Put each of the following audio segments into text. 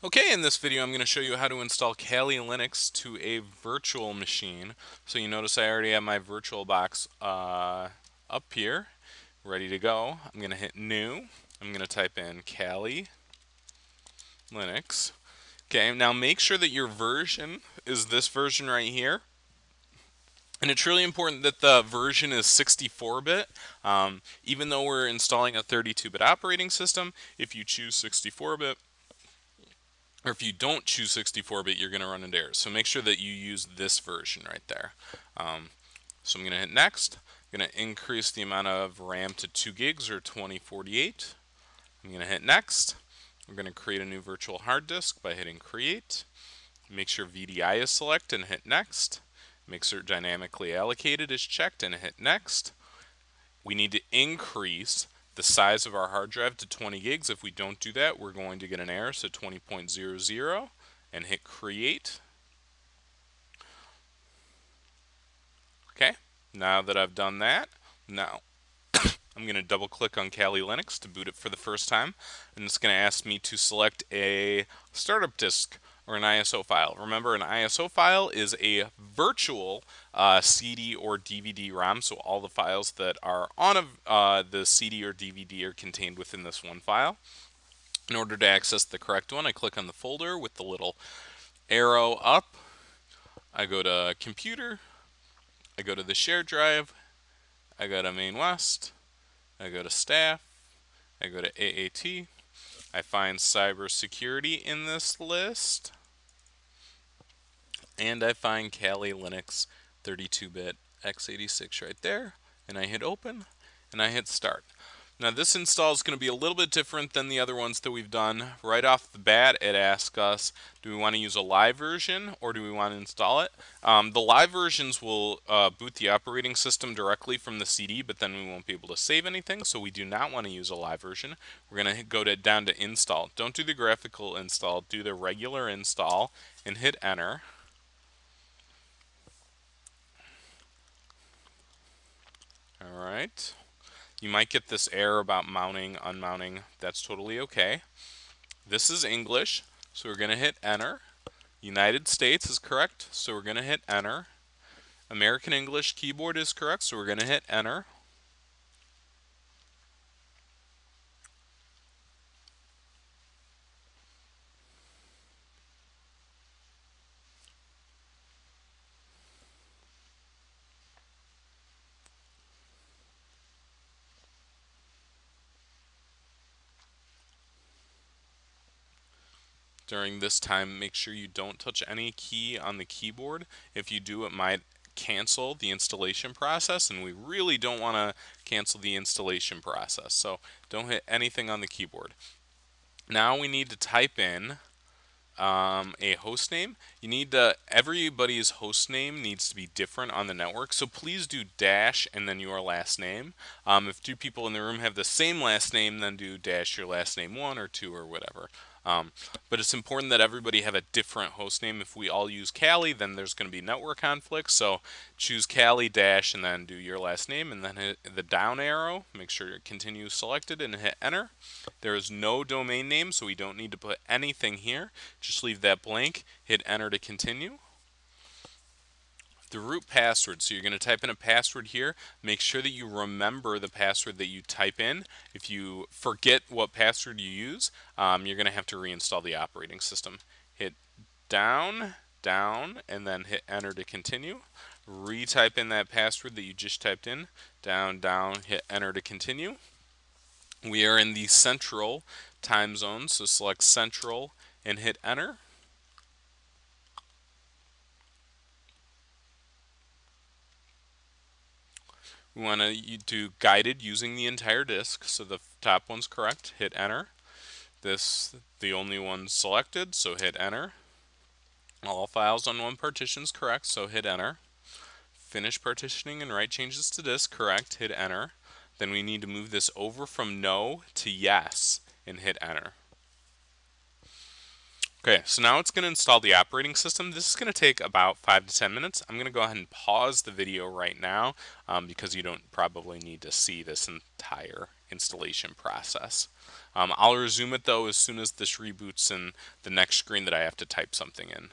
Okay, in this video I'm going to show you how to install Kali Linux to a virtual machine. So you notice I already have my virtual box up here, ready to go. I'm going to hit New. I'm going to type in Kali Linux. Okay, now make sure that your version is this version right here. And it's really important that the version is 64-bit. Even though we're installing a 32-bit operating system, if you choose 64-bit, or if you don't choose 64-bit, you're going to run into errors. So make sure that you use this version right there. So I'm going to hit next. I'm going to increase the amount of RAM to 2 gigs or 2048. I'm going to hit next. We're going to create a new virtual hard disk by hitting create. Make sure VDI is selected and hit next. Make sure dynamically allocated is checked and hit next. We need to increase the size of our hard drive to 20 gigs. If we don't do that, we're going to get an error, so 20.00, and hit create. Okay, now that I've done that, now I'm going to double click on Kali Linux to boot it for the first time, and it's going to ask me to select a startup disk or an ISO file. Remember, an ISO file is a virtual CD or DVD ROM, so all the files that are on the CD or DVD are contained within this one file. In order to access the correct one, I click on the folder with the little arrow up. I go to Computer, I go to the shared drive, I go to Main West, I go to Staff, I go to AAT, I find cybersecurity in this list, and I find Kali Linux 32-bit x86 right there, and I hit open, and I hit start. Now this install is going to be a little bit different than the other ones that we've done. Right off the bat, it asks us, do we want to use a live version or do we want to install it? The live versions will boot the operating system directly from the CD, but then we won't be able to save anything, so we do not want to use a live version. We're going to go down to install. Don't do the graphical install, do the regular install and hit enter. Alright. You might get this error about mounting, unmounting. That's totally okay. This is English, so we're going to hit enter. United States is correct, so we're going to hit enter. American English keyboard is correct, so we're going to hit enter. During this time, make sure you don't touch any key on the keyboard. If you do, it might cancel the installation process, and we really don't want to cancel the installation process. So don't hit anything on the keyboard. Now we need to type in a host name. You need to, everybody's host name needs to be different on the network, so please do dash and then your last name. If two people in the room have the same last name, then do dash your last name 1 or 2 or whatever. But it's important that everybody have a different host name. If we all use Kali, then there's going to be network conflicts. So choose Kali dash and then do your last name and then hit the down arrow. Make sure your continue selected and hit enter. There is no domain name, so we don't need to put anything here. Just leave that blank. Hit enter to continue. The root password, so you're going to type in a password here. Make sure that you remember the password that you type in. If you forget what password you use, you're going to have to reinstall the operating system. Hit down, down, and then hit enter to continue. Retype in that password that you just typed in. Down, down, hit enter to continue. We are in the central time zone, so select central and hit enter. We want to do guided using the entire disk, so the top one's correct, hit enter. This, the only one selected, so hit enter. All files on one partition is correct, so hit enter. Finish partitioning and write changes to disk, correct, hit enter. Then we need to move this over from no to yes and hit enter. Okay, so now it's going to install the operating system. This is going to take about 5 to 10 minutes. I'm going to go ahead and pause the video right now because you don't probably need to see this entire installation process. I'll resume it though as soon as this reboots in the next screen that I have to type something in.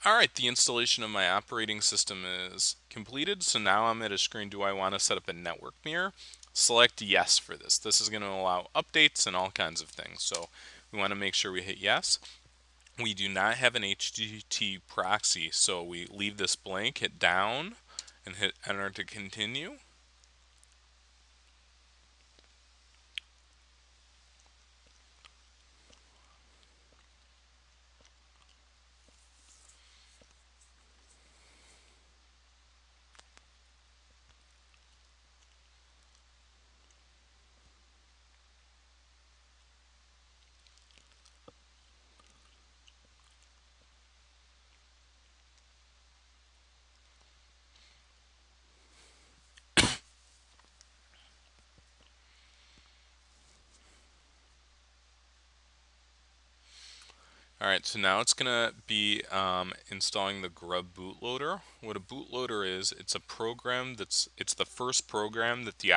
Alright, the installation of my operating system is completed, so now I'm at a screen. Do I want to set up a network mirror? Select yes for this. This is going to allow updates and all kinds of things, so we want to make sure we hit yes. We do not have an HTTP proxy, so we leave this blank, hit down, and hit enter to continue. Alright, so now it's going to be installing the Grub bootloader. What a bootloader is, it's a program it's the first program that the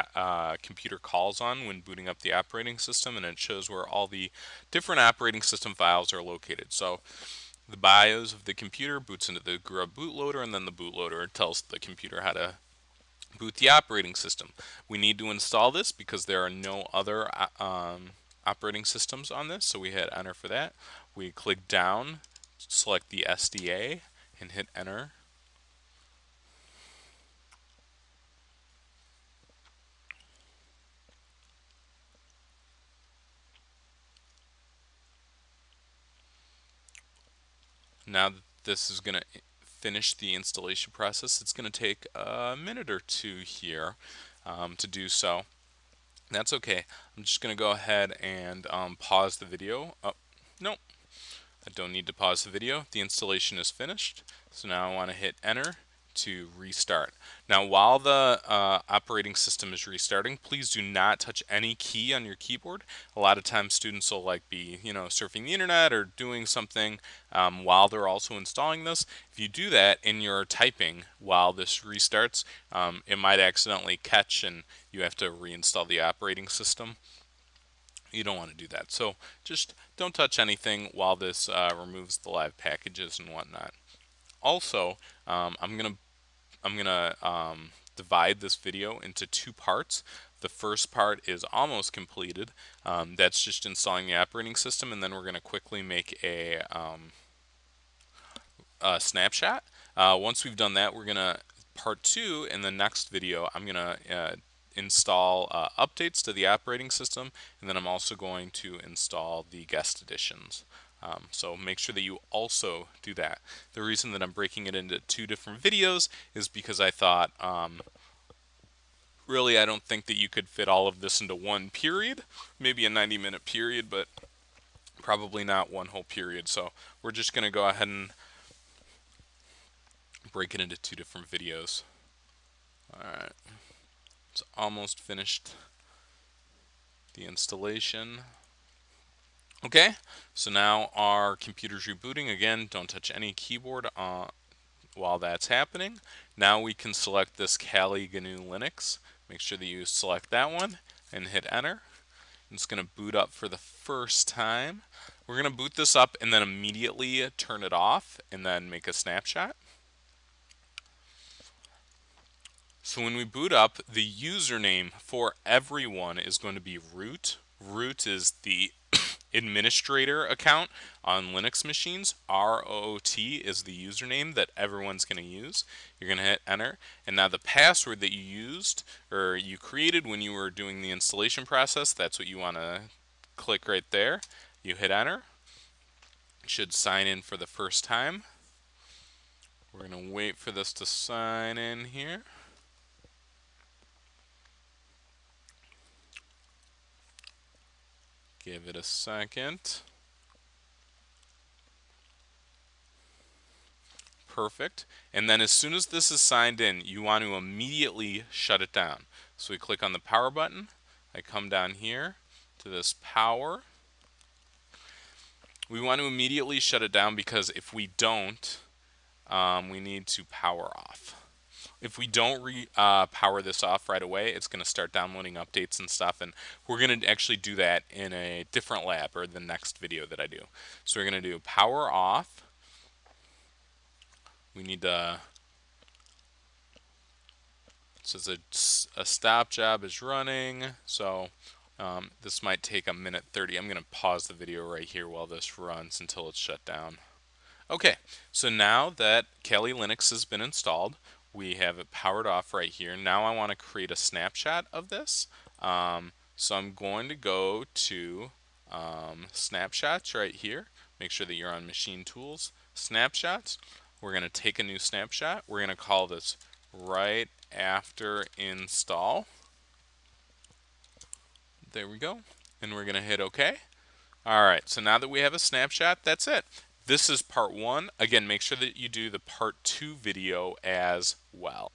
computer calls on when booting up the operating system, and it shows where all the different operating system files are located. So the BIOS of the computer boots into the Grub bootloader, and then the bootloader tells the computer how to boot the operating system. We need to install this because there are no other operating systems on this, so we hit enter for that. We click down, select the SDA, and hit enter. Now that this is going to finish the installation process, it's going to take a minute or two here to do so. That's okay. I'm just going to go ahead and pause the video. Oh, nope. I don't need to pause the video. The installation is finished. So now I want to hit enter to restart. Now while the operating system is restarting, please do not touch any key on your keyboard. A lot of times students will be surfing the internet or doing something while they're also installing this. If you do that in your typing while this restarts, it might accidentally catch and you have to reinstall the operating system. You don't want to do that. So just don't touch anything while this removes the live packages and whatnot. Also, I'm gonna divide this video into two parts. The first part is almost completed. That's just installing the operating system, and then we're gonna quickly make a snapshot. Once we've done that, we're gonna part two in the next video. I'm gonna install updates to the operating system, and then I'm also going to install the guest editions. So make sure that you also do that. The reason that I'm breaking it into two different videos is because I thought, really, I don't think that you could fit all of this into one period, maybe a 90-minute period, but probably not one whole period. So we're just going to go ahead and break it into two different videos. Alright, it's almost finished the installation. Okay, so now our computer's rebooting. Again, don't touch any keyboard while that's happening. Now we can select this Kali GNU Linux. Make sure that you select that one and hit enter. It's going to boot up for the first time. We're going to boot this up and then immediately turn it off and then make a snapshot. So when we boot up, the username for everyone is going to be root. Root is the administrator account on Linux machines. ROOT is the username that everyone's going to use. You're going to hit enter, and now the password that you used or you created when you were doing the installation process, that's what you want to click right there. You hit enter. It should sign in for the first time. We're going to wait for this to sign in here. Give it a second. Perfect. And then as soon as this is signed in, you want to immediately shut it down. So we click on the power button. I come down here to this power. We want to immediately shut it down because if we don't, we need to power off. If we don't power this off right away, it's going to start downloading updates and stuff, and we're going to actually do that in a different lab or the next video that I do. So we're going to do power off. We need to, it says a stop job is running, so this might take a minute 30. I'm going to pause the video right here while this runs until it's shut down. Okay, so now that Kali Linux has been installed, we have it powered off right here. Now I want to create a snapshot of this. So I'm going to go to snapshots right here. Make sure that you're on machine tools, snapshots. We're going to take a new snapshot. We're going to call this right after install. There we go. And we're going to hit OK. Alright, so now that we have a snapshot, that's it. This is part 1. Again, make sure that you do the part 2 video as well.